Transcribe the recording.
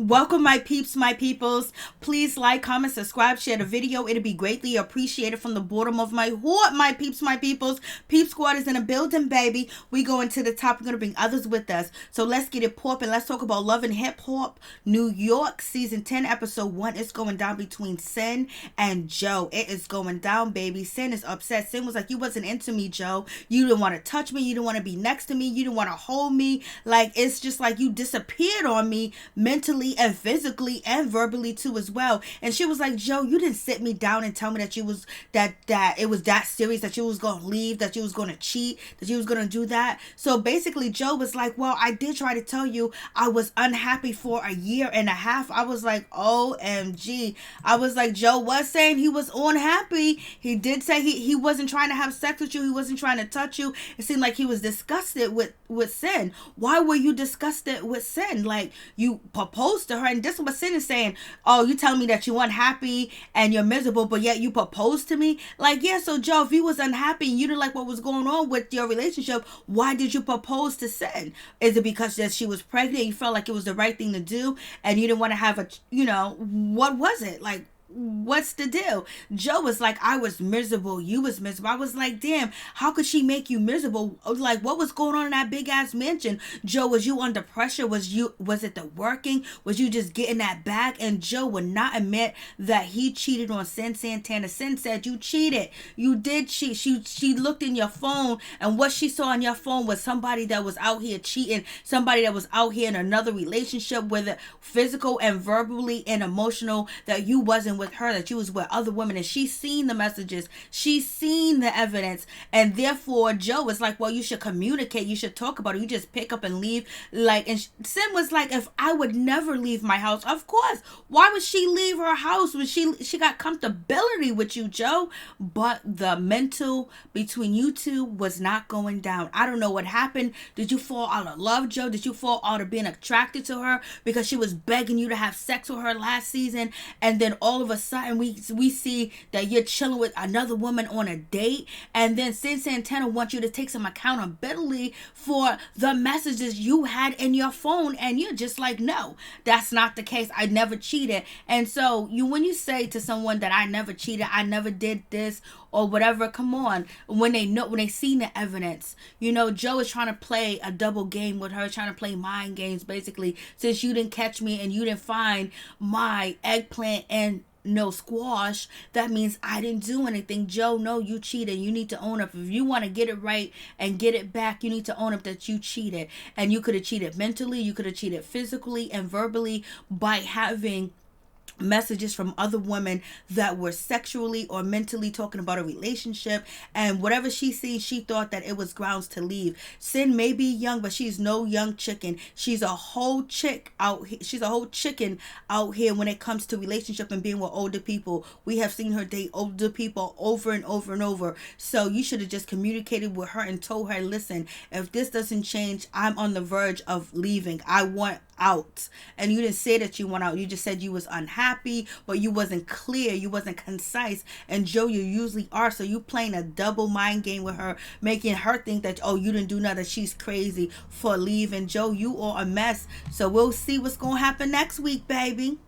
Welcome, my peeps, my peoples. Please like, comment, subscribe, share the video. It'll be greatly appreciated from the bottom of my heart, my peeps, my peoples. Peep Squad is in a building, baby. We going to the top. We're going to bring others with us. So let's get it popping. Let's talk about Love and Hip Hop New York Season 10, Episode 1. It's going down between Cyn and Joe. It is going down, baby. Cyn is upset. Cyn was like, you wasn't into me, Joe. You didn't want to touch me. You didn't want to be next to me. You didn't want to hold me. Like, it's just like you disappeared on me mentally and physically and verbally too as well. And she was like, Joe, you didn't sit me down and tell me that you was that it was that serious, that you was gonna leave, that you was gonna cheat, that you was gonna do that. So basically Joe was like, well, I did try to tell you I was unhappy for a year and a half. I was like, OMG. I was like, Joe was saying he was unhappy. He did say he wasn't trying to have sex with you. He wasn't trying to touch you. It seemed like he was disgusted with Cyn. Why were you disgusted with Cyn? Like, you proposed to her, and this is what Cyn is saying. Oh, you telling me that you unhappy and you're miserable, but yet you proposed to me? Like, yeah, so Joe, if you was unhappy and you didn't like what was going on with your relationship, why did you propose to Cyn? Is it because that she was pregnant and you felt like it was the right thing to do and you didn't want to have a, what was it? Like, what's the deal? Joe was like, I was miserable, you was miserable. I was like, damn, how could she make you miserable? Like, what was going on in that big ass mansion? Joe, was you under pressure? Was it the working? Was you just getting that bag? And Joe would not admit that he cheated on Cyn Santana. Cyn said, you cheated. You did cheat. She looked in your phone, and what she saw on your phone was somebody that was out here cheating, somebody that was out here in another relationship, whether physical and verbally and emotional, that you wasn't with her, that you was with other women. And she's seen the messages, she's seen the evidence, and therefore Joe was like, well, you should communicate, you should talk about it. You just pick up and leave. Like, and Cyn was like, if I would never leave my house. Of course, why would she leave her house when she got comfortability with you, Joe? But the mental between you two was not going down. I don't know what happened. Did you fall out of love, Joe? Did you fall out of being attracted to her because she was begging you to have sex with her last season, and then all of a sudden we see that you're chilling with another woman on a date, and then Cyn Santana wants you to take some accountability for the messages you had in your phone, and you're just like, no, that's not the case. I never cheated. And so when you say to someone that I never cheated, I never did this or whatever, come on, when they seen the evidence. Joe is trying to play a double game with her, trying to play mind games basically. Since you didn't catch me and you didn't find my eggplant and no squash, that means I didn't do anything. Joe, no, you cheated. You need to own up. If you want to get it right and get it back, you need to own up that you cheated. And you could have cheated mentally, you could have cheated physically and verbally by having messages from other women that were sexually or mentally talking about a relationship, and whatever she sees, she thought that it was grounds to leave. Cyn may be young, but she's no young chicken. She's a whole chick out here. She's a whole chicken out here when it comes to relationship and being with older people. We have seen her date older people over and over and over. So you should have just communicated with her and told her, listen, if this doesn't change, I'm on the verge of leaving. I want out. And you didn't say that you want out. You just said you was unhappy, but you wasn't clear, you wasn't concise. And Joe, you usually are. So you playing a double mind game with her, making her think that, oh, you didn't do nothing, she's crazy for leaving. Joe, you are a mess. So we'll see what's gonna happen next week, baby.